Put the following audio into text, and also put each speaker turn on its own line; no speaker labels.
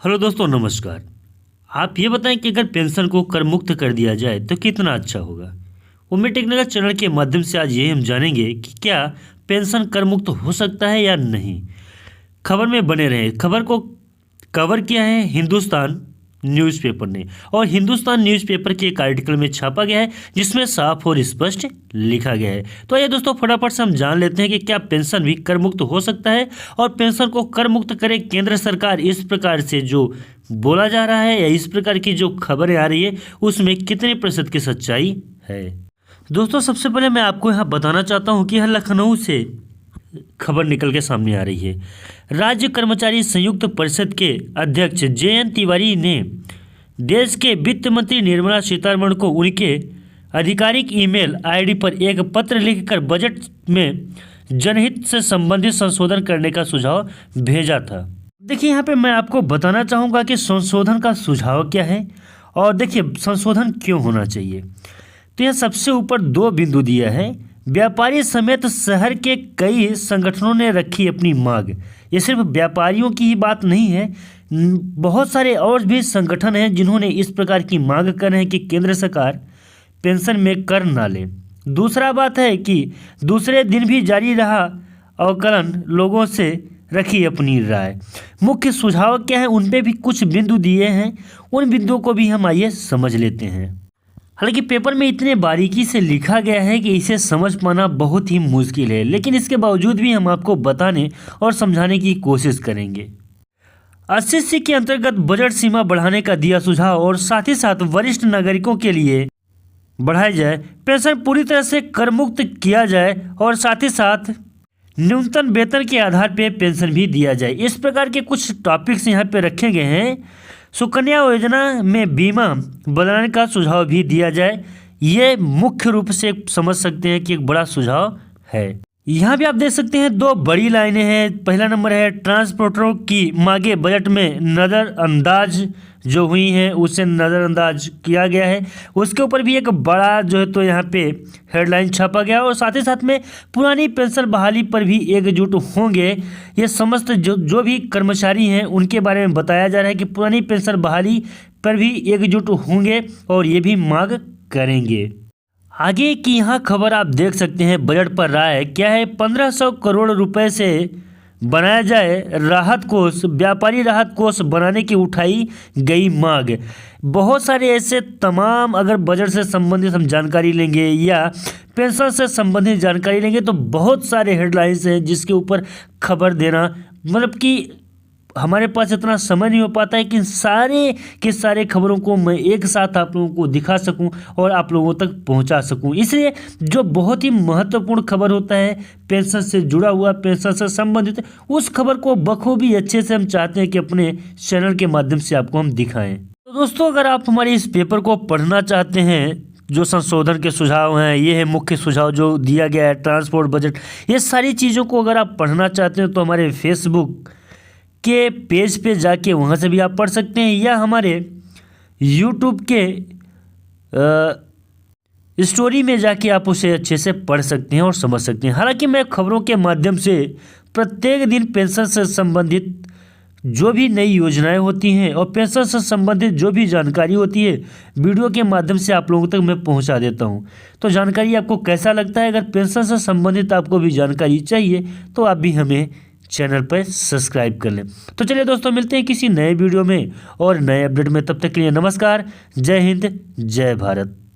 Hello दोस्तों, नमस्कार। आप ये बताएं कि अगर पेंशन को कर मुक्त कर दिया जाए तो कितना अच्छा होगा। उम्मीद टेक्निकल चैनल के माध्यम से आज ये हम जानेंगे कि क्या पेंशन कर मुक्त हो सकता है या नहीं। खबर में बने रहे। खबर को कवर किया है हिंदुस्तान न्यूज़पेपर ने, और हिंदुस्तान न्यूज़पेपर के एक आर्टिकल में छापा गया है जिसमें साफ और स्पष्ट लिखा गया है। तो आइए दोस्तों, फटाफट से हम जान लेते हैं कि क्या पेंशन भी कर मुक्त हो सकता है, और पेंशन को कर मुक्त करे केंद्र सरकार, इस प्रकार से जो बोला जा रहा है या इस प्रकार की जो खबरें आ रही है उसमें कितने प्रतिशत की सच्चाई है। दोस्तों, सबसे पहले मैं आपको यहाँ बताना चाहता हूँ कि यह लखनऊ से खबर निकल के सामने आ रही है। राज्य कर्मचारी संयुक्त परिषद के अध्यक्ष JN तिवारी ने देश के वित्त मंत्री निर्मला सीतारमण को उनके आधिकारिक ईमेल आईडी पर एक पत्र लिखकर बजट में जनहित से संबंधित संशोधन करने का सुझाव भेजा था। देखिए, यहाँ पे मैं आपको बताना चाहूँगा कि संशोधन का सुझाव क्या है, और देखिए संशोधन क्यों होना चाहिए। तो यह सबसे ऊपर दो बिंदु दिया है। व्यापारी समेत शहर के कई संगठनों ने रखी अपनी मांग। ये सिर्फ व्यापारियों की ही बात नहीं है, बहुत सारे और भी संगठन हैं जिन्होंने इस प्रकार की मांग कर रहे हैं कि केंद्र सरकार पेंशन में कर ना ले। दूसरा बात है कि दूसरे दिन भी जारी रहा अवकलन, लोगों से रखी अपनी राय। मुख्य सुझाव क्या है, उन पे भी कुछ बिंदु दिए हैं, उन बिंदुओं को भी हम आइए समझ लेते हैं। हालांकि पेपर में इतने बारीकी से लिखा गया है कि इसे समझ पाना बहुत ही मुश्किल है, लेकिन इसके बावजूद भी हम आपको बताने और समझाने की कोशिश करेंगे। 80C के अंतर्गत बजट सीमा बढ़ाने का दिया सुझाव, और साथ ही साथ वरिष्ठ नागरिकों के लिए बढ़ाई जाए, पेंशन पूरी तरह से कर मुक्त किया जाए, और साथ ही साथ न्यूनतम वेतन के आधार पर पेंशन भी दिया जाए। इस प्रकार के कुछ टॉपिक्स यहाँ पे रखे गए हैं। सुकन्या योजना में बीमा बदलाने का सुझाव भी दिया जाए। ये मुख्य रूप से समझ सकते हैं कि एक बड़ा सुझाव है। यहाँ भी आप देख सकते हैं दो बड़ी लाइनें हैं। पहला नंबर है ट्रांसपोर्टरों की मांगे बजट में नज़रअंदाज जो हुई हैं उसे नज़रअंदाज किया गया है। उसके ऊपर भी एक बड़ा जो है तो यहाँ पे हेडलाइन छापा गया, और साथ ही साथ में पुरानी पेंशन बहाली पर भी एकजुट होंगे। ये समस्त जो भी कर्मचारी हैं उनके बारे में बताया जा रहा है कि पुरानी पेंशन बहाली पर भी एकजुट होंगे और ये भी मांग करेंगे। आगे की यहाँ खबर आप देख सकते हैं। बजट पर राय क्या है, 1500 करोड़ रुपए से बनाया जाए राहत कोष। व्यापारी राहत कोष बनाने की उठाई गई मांग। बहुत सारे ऐसे तमाम, अगर बजट से संबंधित हम जानकारी लेंगे या पेंशन से संबंधित जानकारी लेंगे तो बहुत सारे हेडलाइंस हैं जिसके ऊपर खबर देना, मतलब कि हमारे पास इतना समय नहीं हो पाता है कि सारे के सारे खबरों को मैं एक साथ आप लोगों को दिखा सकूं और आप लोगों तक पहुंचा सकूं। इसलिए जो बहुत ही महत्वपूर्ण खबर होता है पेंशन से जुड़ा हुआ, पेंशन से संबंधित, उस खबर को बखूबी अच्छे से हम चाहते हैं कि अपने चैनल के माध्यम से आपको हम दिखाएं। तो दोस्तों, अगर आप हमारे इस पेपर को पढ़ना चाहते हैं, जो संशोधन के सुझाव हैं, ये है मुख्य सुझाव जो दिया गया है, ट्रांसपोर्ट बजट, ये सारी चीज़ों को अगर आप पढ़ना चाहते हैं तो हमारे फेसबुक के पेज पे जाके वहाँ से भी आप पढ़ सकते हैं, या हमारे यूट्यूब के स्टोरी में जाके आप उसे अच्छे से पढ़ सकते हैं और समझ सकते हैं। हालांकि मैं खबरों के माध्यम से प्रत्येक दिन पेंशन से संबंधित जो भी नई योजनाएं होती हैं और पेंशन से संबंधित जो भी जानकारी होती है वीडियो के माध्यम से आप लोगों तक मैं पहुंचा देता हूं। तो जानकारी आपको कैसा लगता है? अगर पेंशन से संबंधित आपको भी जानकारी चाहिए तो आप भी हमें चैनल पर सब्सक्राइब कर लें। तो चलिए दोस्तों, मिलते हैं किसी नए वीडियो में और नए अपडेट में। तब तक के लिए नमस्कार, जय हिंद, जय भारत।